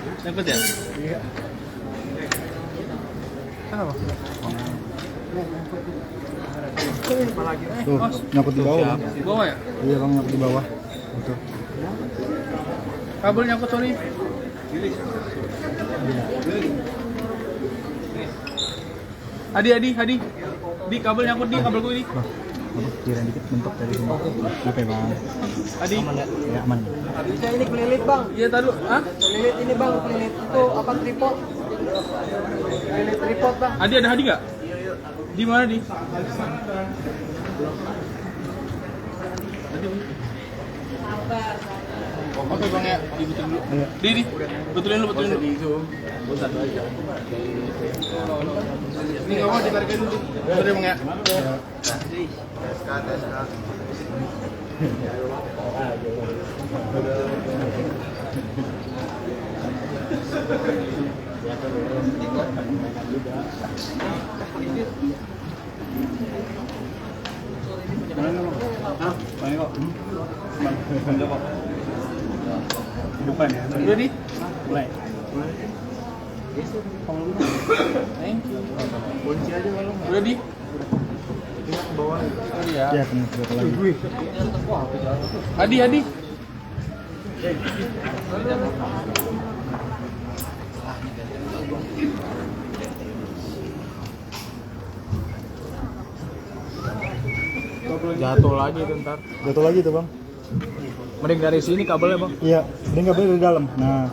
Nyangkut ya? Iya. Kenapa? Tuh, nyangkut di bawah. Bang. Di bawah ya? Iya bang, nyangkut di bawah. Betul. Kabel nyangkut sorry. Adi. Di kabel nyangkut di kabel gue ini. Bang, apa? Kirain dikit bentuk dari sini. Oke bang. Adi. Aman ya? Ya aman. Bisa ini kelilit bang. Iya tadi. Hah? Kelilit ini bang, kelilit itu apa tripod? Kelilit tripod bang. Adi ada Hadi nggak? Di mana di? Oke bang ya, dibetulin dulu. Iya. Di, betulin dulu. Ini nggak mau ditarikin dulu. Betul ya bang ya. Depan ya. Udah di. Mulai. Thank you. Udah di. Ya, kena satu lagi. Hadi. Jatuh lagi tuh ntar. Jatuh lagi tuh bang. Mending dari sini kabelnya bang. Iya, ini nggak boleh dari dalam. Nah.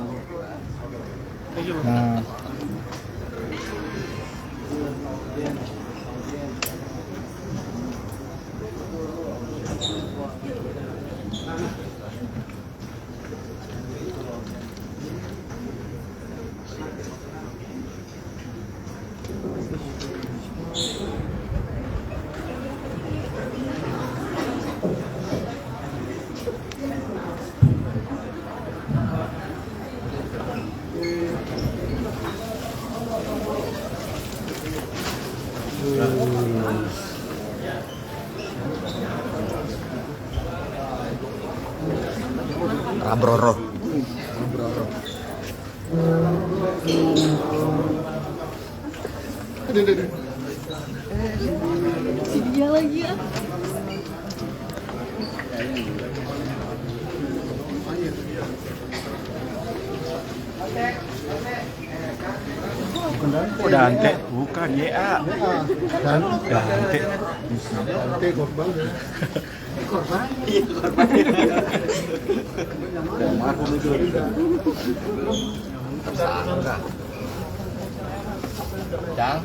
Rabroro. Dia lagi ya. Oh, Dante, bukan YA. Dante. Dante korban. Korban. Cang.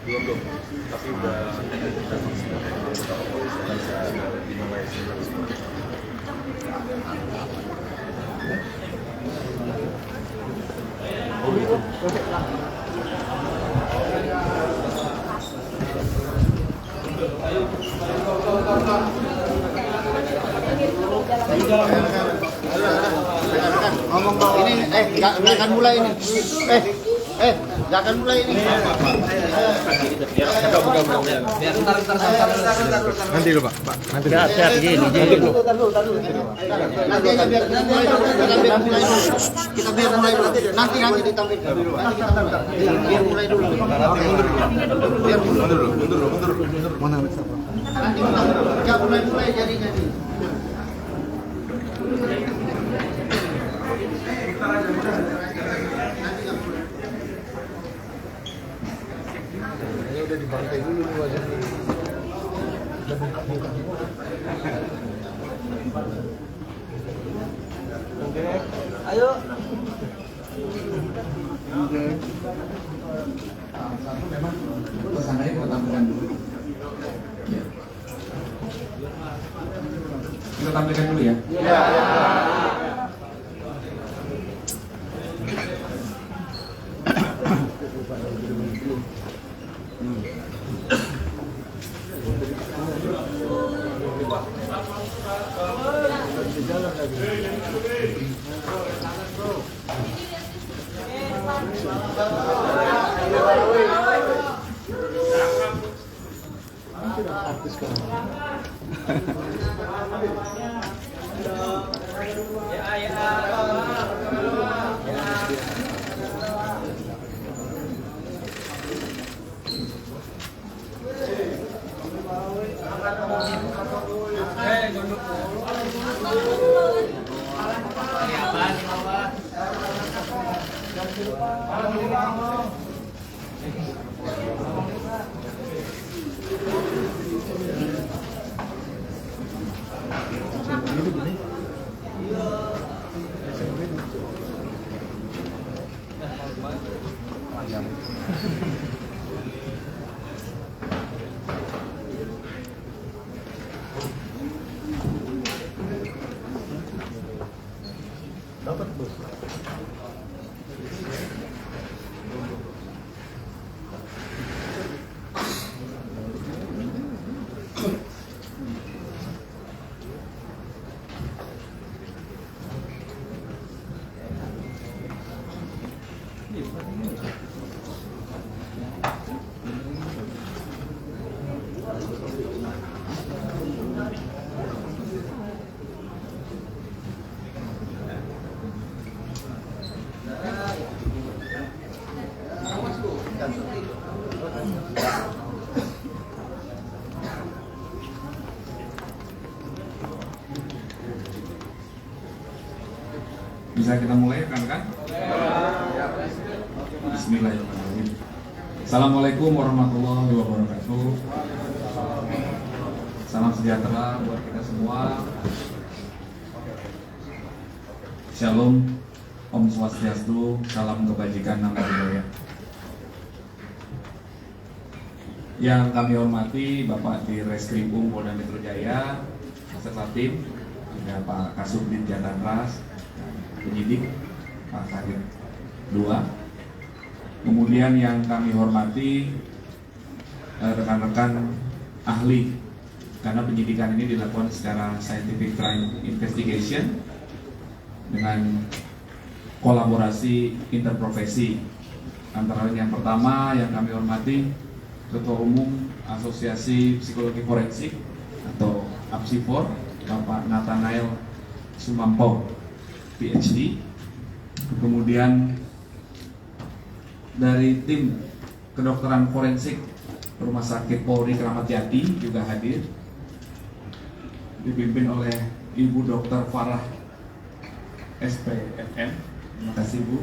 Belum, tapi udah ngomong bang ini nggak akan mulai ini nggak akan mulai ini nanti dulu pak nanti Sehat gini. nanti aja biar mulai kita biar mulai dulu nanti ditampilkan biar mulai dulu mundur nanti nggak mulai jadinya nih. Udah dibantai dulu nih wajahnya. Ayo. Satu memang pesanannya mau tampilkan dulu. Ya. Kita tampilkan dulu ya. Ya. Dapat bos. Bisa kita mulai kan? Bismillahirrahmanirrahim. Assalamualaikum warahmatullahi wabarakatuh. Salam sejahtera buat kita semua. Shalom, Om Swastiastu, salam kebajikan, nama budaya. Yang kami hormati Bapak di Reskrimum Polda Metro Jaya, Beserta tim, juga Pak Kasubdit Jatanras, penyidik Pak Kadit 2. Kemudian yang kami hormati rekan-rekan ahli, karena penyidikan ini dilakukan secara scientific crime investigation dengan kolaborasi interprofesi. Antara lain yang pertama yang kami hormati Ketua Umum Asosiasi Psikologi Forensik atau APSIFOR, Bapak Nathanael Sumampo, PhD. Kemudian dari tim kedokteran forensik Rumah Sakit Polri Kramat Jati juga hadir, dipimpin oleh Ibu Dr. Farah SPFM. Terima kasih Bu.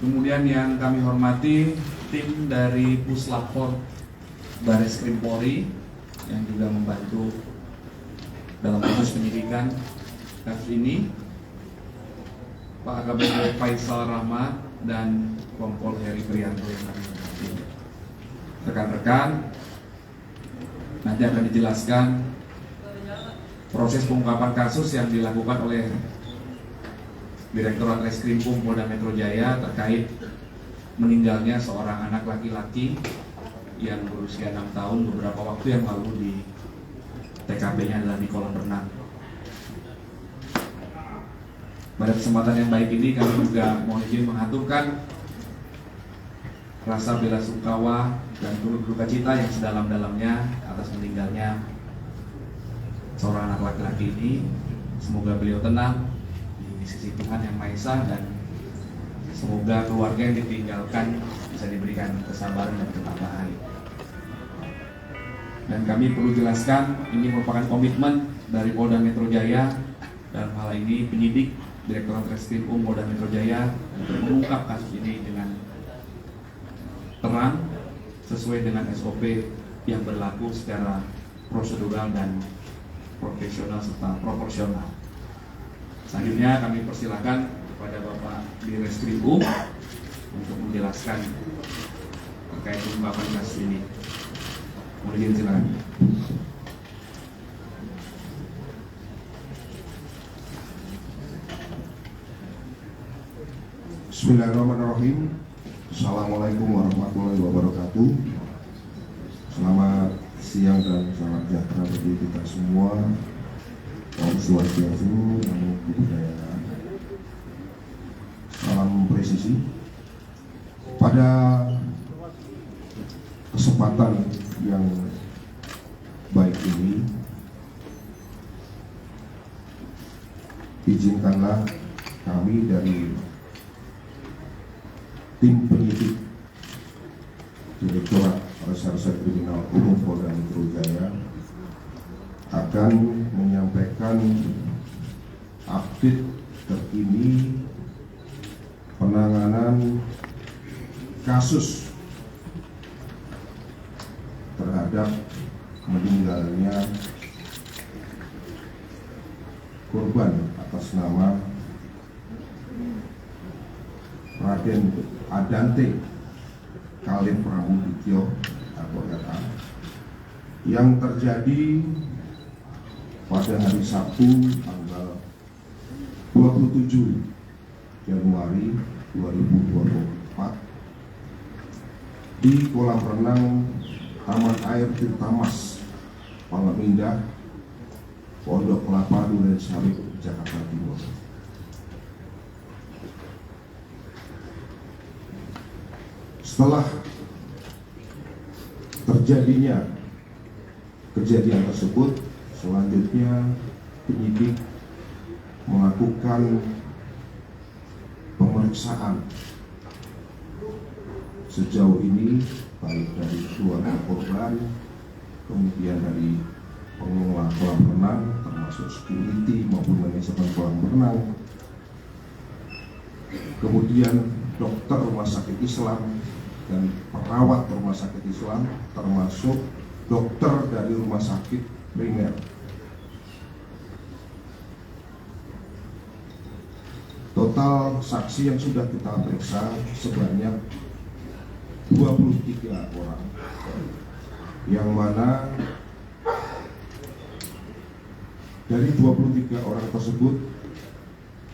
Kemudian yang kami hormati tim dari Puslapor Bareskrim Polri yang juga membantu dalam proses penyidikan kasus ini, Pak AKBP Faisal Rahmat dan Kompol Heri Prianto yang kami hormati. Rekan-rekan, nanti akan dijelaskan proses pengungkapan kasus yang dilakukan oleh Direktorat Reskrimum Polda Metro Jaya terkait meninggalnya seorang anak laki-laki yang berusia 6 tahun beberapa waktu yang lalu di TKP-nya adalah di kolam renang. Pada kesempatan yang baik ini kami juga mohon izin mengaturkan rasa bela sungkawa dan turut duka cita yang sedalam-dalamnya atas meninggalnya seorang anak laki-laki ini. Semoga beliau tenang di sisi Tuhan Yang Maha Esa dan semoga keluarga yang ditinggalkan bisa diberikan kesabaran dan ketabahan. Dan kami perlu jelaskan, ini merupakan komitmen dari Polda Metro Jaya, dalam hal ini penyidik Direktorat Reskrimum Polda Metro Jaya, untuk mengungkap kasus ini dengan terang sesuai dengan SOP yang berlaku secara prosedural dan profesional serta proporsional. Selanjutnya kami persilakan kepada Bapak Direskrimum untuk menjelaskan terkait pengungkapan kasus ini. Mohon izin silakan. Bismillahirrahmanirrahim. Assalamualaikum warahmatullahi wabarakatuh. Selamat siang dan salam sejahtera bagi kita semua. Om Swastiastu, Namo Buddhaya. Salam presisi. Pada kesempatan yang baik ini, izinkanlah kami dari tim penyidik Direktorat Reserse Kriminal Umum Polda Metro Jaya akan menyampaikan update terkini penanganan kasus terhadap meninggalnya korban atas nama Raden Adante Khalif Pramudityo atau RA yang terjadi pada hari Sabtu tanggal 27 Januari 2024 di kolam renang Taman Air Tirtamas Pangap Indah, Pondok Kelapa Durensawit, Jakarta Timur. Setelah terjadinya kejadian tersebut, selanjutnya penyidik melakukan pemeriksaan sejauh ini baik dari keluarga korban, kemudian dari pengelola kolam renang, termasuk security maupun manajemen kolam renang, kemudian dokter rumah sakit Islam dan perawat rumah sakit Islam, termasuk dokter dari rumah sakit primer. Total saksi yang sudah kita periksa sebanyak 23 orang, yang mana dari 23 orang tersebut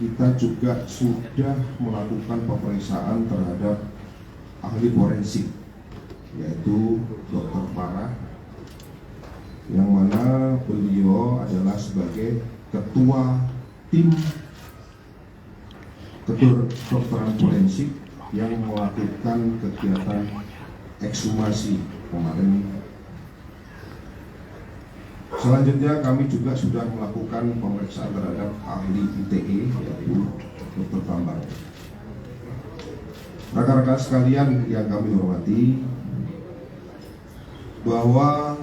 kita juga sudah melakukan pemeriksaan terhadap ahli forensik, yaitu Dr. Farah, yang mana beliau adalah sebagai ketua tim kedokteran forensik yang melakukan kegiatan ekshumasi kemarin. Selanjutnya kami juga sudah melakukan pemeriksaan terhadap ahli ITE, yaitu Dr. Bambang. Rekan-rekan sekalian yang kami hormati, bahwa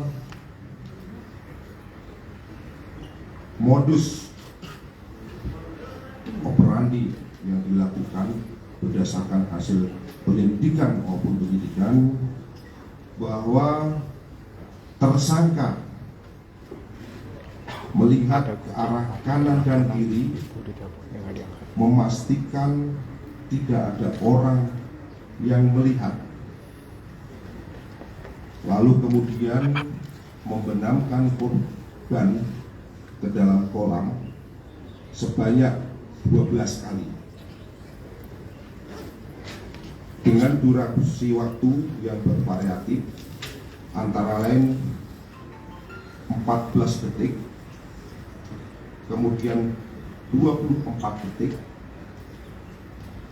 modus operandi yang dilakukan berdasarkan hasil penyelidikan maupun penyidikan, bahwa tersangka melihat ke arah kanan dan kiri, memastikan tidak ada orang yang melihat, lalu kemudian membenamkan korban ke dalam kolam sebanyak 12 kali dengan durasi waktu yang bervariatif, antara lain 14 detik, kemudian 24 detik,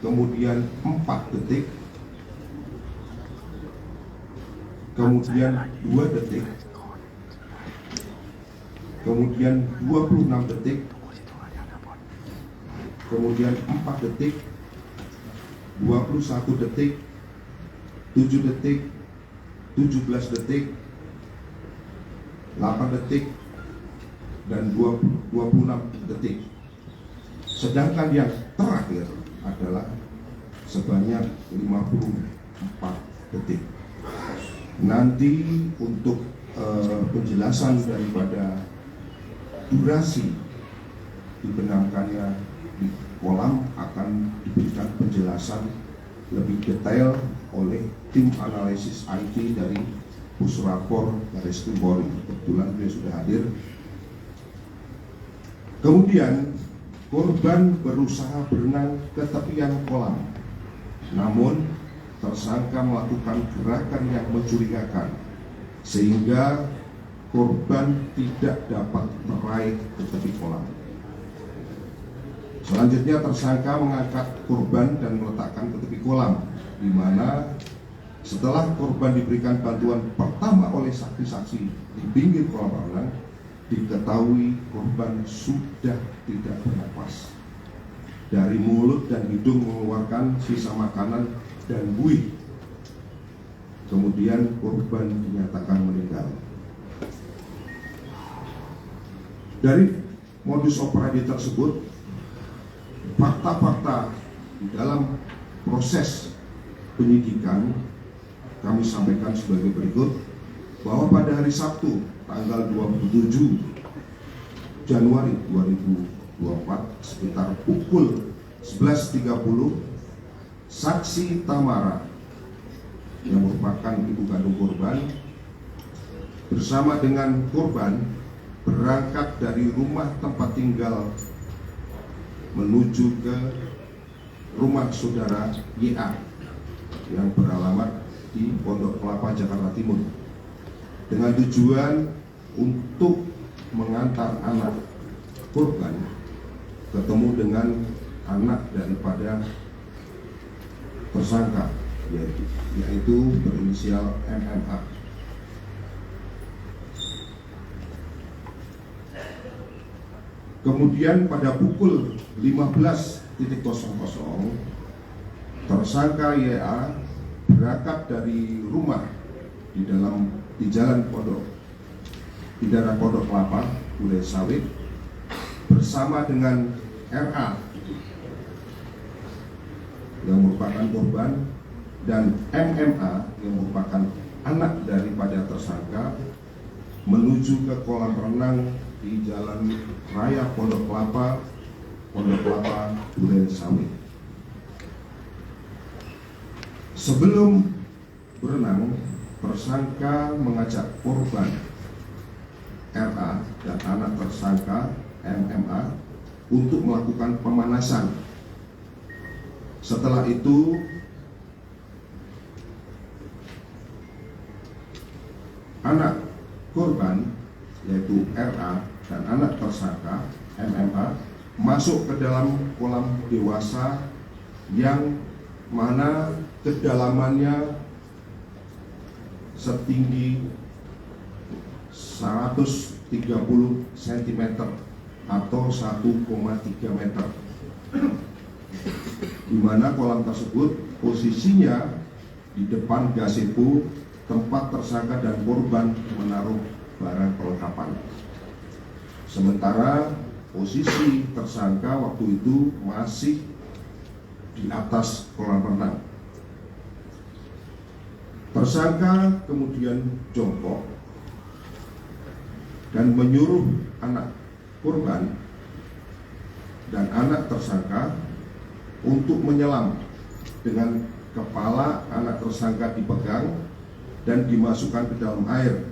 kemudian 4 detik, kemudian 2 detik, kemudian 26 detik, kemudian 4 detik, 21 detik, 7 detik, 17 detik, 8 detik, dan 26 detik. Sedangkan yang terakhir adalah sebanyak 54 detik. Nanti untuk penjelasan daripada durasi dibenamkannya di kolam akan penjelasan lebih detail oleh tim analisis IT dari Puslapor Baris Krim Polri. Kebetulan dia sudah hadir. Kemudian korban berusaha berenang ke tepian kolam, namun tersangka melakukan gerakan yang mencurigakan sehingga korban tidak dapat meraih ke tepi kolam. Selanjutnya tersangka mengangkat korban dan meletakkan ke tepi kolam, di mana setelah korban diberikan bantuan pertama oleh saksi-saksi di pinggir kolam renang, diketahui korban sudah tidak bernapas. Dari mulut dan hidung mengeluarkan sisa makanan dan buih. Kemudian korban dinyatakan meninggal. Dari modus operandi tersebut, fakta-fakta di dalam proses penyidikan kami sampaikan sebagai berikut, bahwa pada hari Sabtu tanggal 27 Januari 2024 sekitar pukul 11.30, saksi Tamara yang merupakan ibu kandung korban bersama dengan korban berangkat dari rumah tempat tinggal menuju ke rumah saudara YA yang beralamat di Pondok Kelapa, Jakarta Timur, dengan tujuan untuk mengantar anak korban ketemu dengan anak daripada tersangka, yaitu berinisial MMA. Kemudian pada pukul 15.00 tersangka YA berangkat dari rumah di jalan di daerah Pondok Kelapa, Duren Sawit, bersama dengan RA yang merupakan korban dan MMA yang merupakan anak daripada tersangka menuju ke kolam renang di Jalan Raya Pondok Kelapa, Duren Sawit. Sebelum berenang, tersangka mengajak korban RA dan anak tersangka MMA untuk melakukan pemanasan. Setelah itu anak korban yaitu RA dan anak tersangka MMA masuk ke dalam kolam dewasa yang mana kedalamannya setinggi 130 cm atau 1,3 meter, di mana kolam tersebut posisinya di depan gazebo tempat tersangka dan korban menaruh barang perlengkapan. Sementara posisi tersangka waktu itu masih di atas kolam renang. Tersangka kemudian jongkok dan menyuruh anak korban dan anak tersangka untuk menyelam dengan kepala anak tersangka dipegang dan dimasukkan ke dalam air.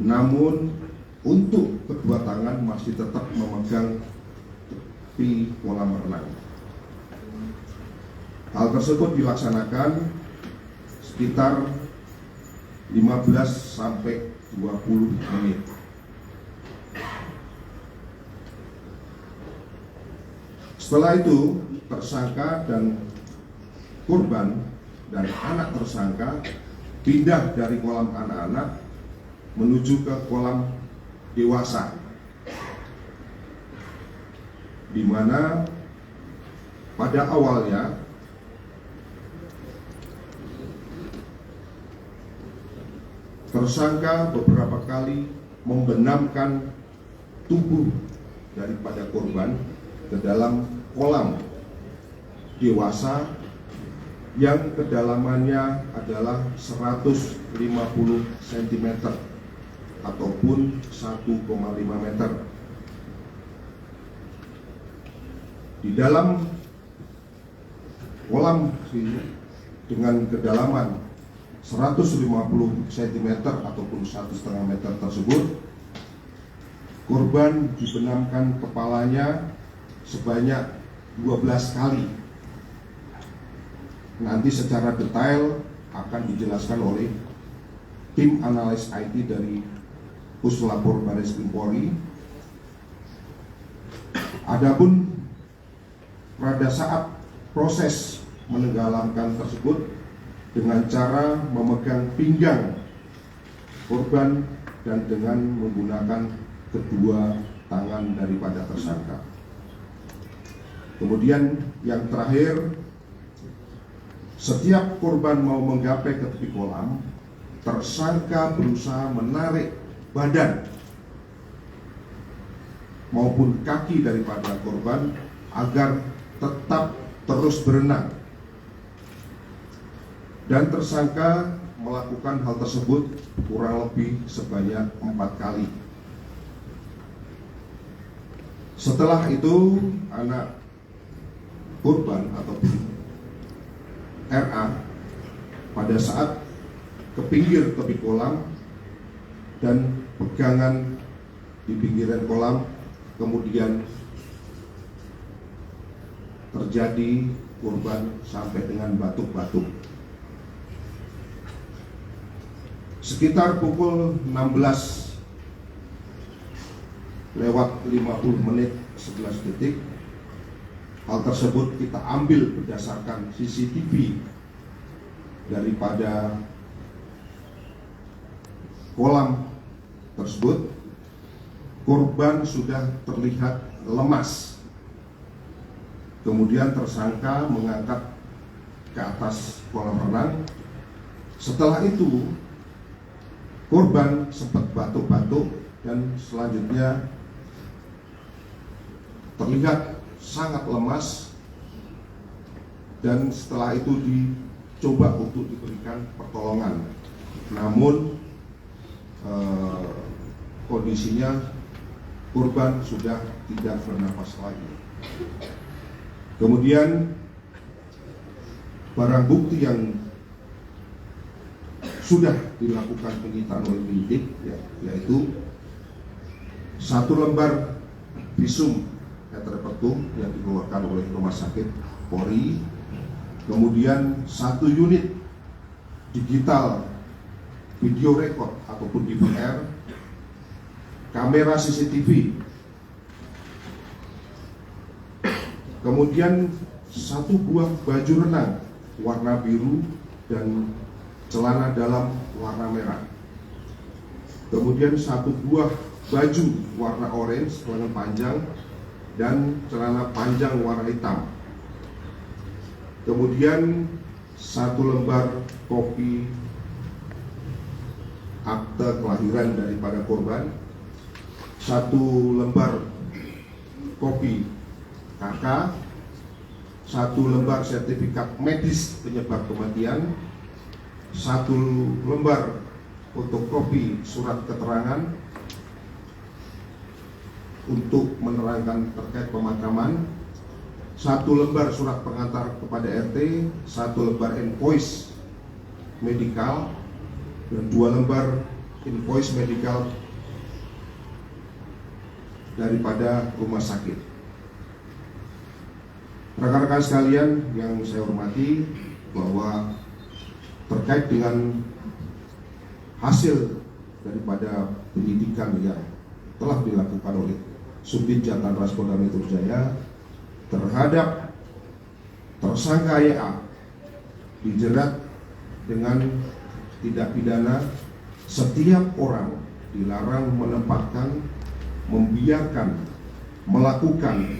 Namun untuk kedua tangan masih tetap memegang tepi kolam renang. Hal tersebut dilaksanakan sekitar 15 sampai 20 menit. Setelah itu, tersangka dan korban dan anak tersangka pindah dari kolam anak-anak menuju ke kolam dewasa, di mana pada awalnya tersangka beberapa kali membenamkan tubuh daripada korban ke dalam kolam dewasa yang kedalamannya adalah 150 cm ataupun 1,5 meter. Di dalam kolam kolam dengan kedalaman 150 cm ataupun 1,5 meter tersebut, korban dibenamkan kepalanya sebanyak 12 kali. Nanti secara detail akan dijelaskan oleh tim analis IT dari Puslapor Baris Krim Polri. Adapun pada saat proses menenggelamkan tersebut dengan cara memegang pinggang korban dan dengan menggunakan kedua tangan daripada tersangka. Kemudian yang terakhir, setiap korban mau menggapai ke tepi kolam, tersangka berusaha menarik badan maupun kaki daripada korban agar tetap terus berenang, dan tersangka melakukan hal tersebut kurang lebih sebanyak 4 kali. Setelah itu anak korban ataupun RA pada saat ke pinggir tepi kolam dan pegangan di pinggiran kolam, kemudian terjadi korban sampai dengan batuk-batuk. Sekitar pukul 16:50 hal tersebut kita ambil berdasarkan CCTV daripada kolam tersebut. Korban sudah terlihat lemas. Kemudian tersangka mengangkat ke atas kolam renang. Setelah itu korban sempat batuk-batuk dan selanjutnya terlihat sangat lemas, dan setelah itu dicoba untuk diberikan pertolongan, namun kondisinya korban sudah tidak bernapas lagi. Kemudian barang bukti yang sudah dilakukan penyitaan oleh penyidik, yaitu 1 lembar visum et repertum yang dikeluarkan oleh Rumah Sakit Polri, kemudian 1 unit digital video record ataupun DVR, kamera CCTV, kemudian 1 buah baju renang warna biru dan celana dalam warna merah, kemudian 1 buah baju warna orange lengan panjang dan celana panjang warna hitam, kemudian 1 lembar kopi akte kelahiran daripada korban, 1 lembar kopi KK, 1 lembar sertifikat medis penyebab kematian, 1 lembar fotokopi surat keterangan untuk menerangkan terkait pemakaman, 1 lembar surat pengantar kepada RT, 1 lembar invoice medikal, dan 2 lembar invoice medikal daripada rumah sakit. Rekan-rekan sekalian yang saya hormati, bahwa terkait dengan hasil daripada penyidikan yang telah dilakukan oleh Subdit Jatan Ras Polda Metro Jaya terhadap tersangka YA dijerat dengan tindak pidana setiap orang dilarang menempatkan, membiarkan, melakukan,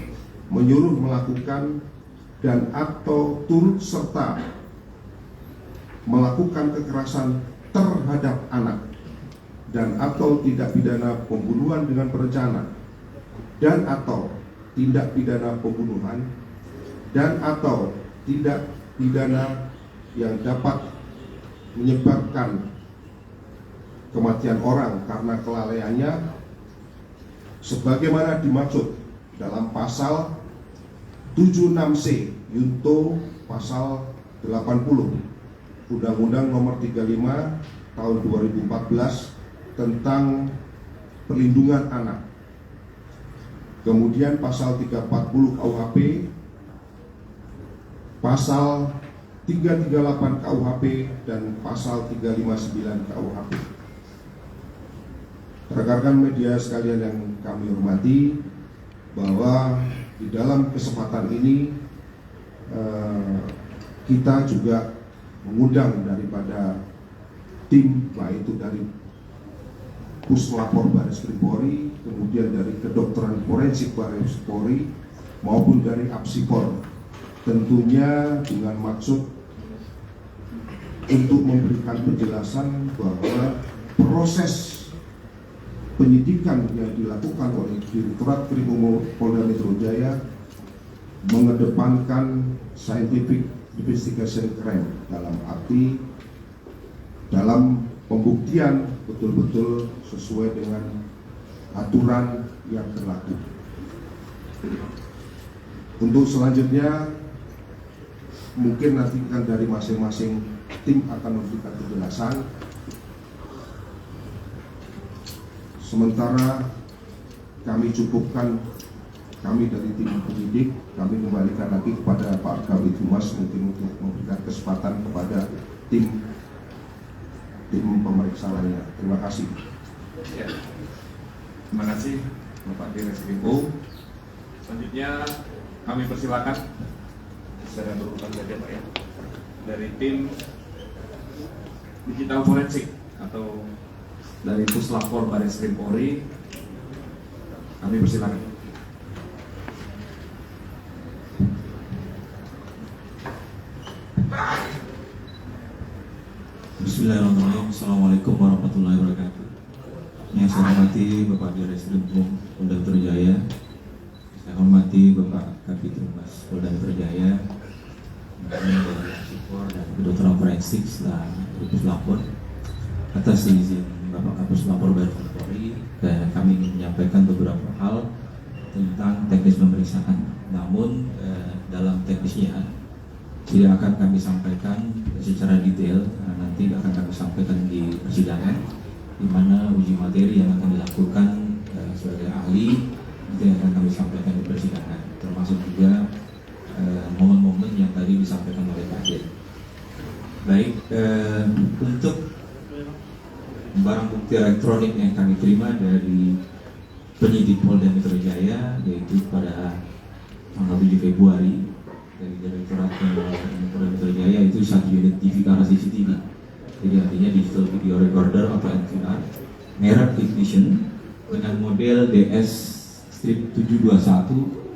menyuruh melakukan, dan atau turut serta melakukan kekerasan terhadap anak, dan atau tindak pidana pembunuhan dengan berencana, dan atau tindak pidana pembunuhan, dan atau tindak pidana yang dapat menyebabkan kematian orang karena kelalaiannya, sebagaimana dimaksud dalam pasal 76C Yunto pasal 80 Undang-Undang Nomor 35 Tahun 2014 tentang Perlindungan Anak. Kemudian pasal 340 KUHP, pasal 338 KUHP, dan pasal 359 KUHP. Rekan-rekan media sekalian yang kami hormati, bahwa di dalam kesempatan ini kita juga mengundang daripada tim, baik itu dari Puslapor Baris Krim Polri, kemudian dari Kedokteran Forensik Baris Polri, maupun dari Apsipor, tentunya dengan maksud untuk memberikan penjelasan bahwa proses penyidikan yang dilakukan oleh Direktorat Kriminal Polda Metro Jaya mengedepankan scientific investigation crime, dalam arti dalam pembuktian betul-betul sesuai dengan aturan yang berlaku. Untuk selanjutnya mungkin nanti kan dari masing-masing tim akan memberikan penjelasan. Sementara kami cukupkan, kami dari tim penyidik, kami kembalikan lagi kepada Pak Kabid Humas mungkin untuk memberikan kesempatan kepada tim pemeriksa lainnya. Terima kasih. Ya. Terima kasih Bapak Direktur. Selanjutnya kami persilakan secara berurutan saja Pak ya, dari tim digital forensik atau dari Puslapor Baris Krim Polri, kami persilakan. Bismillahirrahmanirrahim. Assalamualaikum warahmatullahi wabarakatuh. Yang saya hormati Bapak Direktur Polda Metro Jaya, saya hormati Bapak Kabid Humas Polda Metro Jaya, dari Apsipor dan Kedokteran Forensik setelah Puslapor. Atas izin Bapak Kapus Lapor Baris Krim Polri, kami ingin menyampaikan beberapa hal tentang teknis pemeriksaan. Namun dalam teknisnya tidak akan kami sampaikan secara detail, nanti akan kami sampaikan di persidangan, di mana uji materi yang akan dilakukan sebagai ahli nanti akan kami sampaikan di persidangan, termasuk juga momen-momen yang tadi disampaikan oleh Pak Dir. Baik, untuk barang bukti elektronik yang kami terima dari penyidik Polda Metro Jaya, yaitu pada tanggal 7 Februari dari Direktorat Polda Metro Jaya, itu 1 unit TV kamera CCTV. Jadi artinya digital video recorder atau DVR merek Ignition dengan model DS-721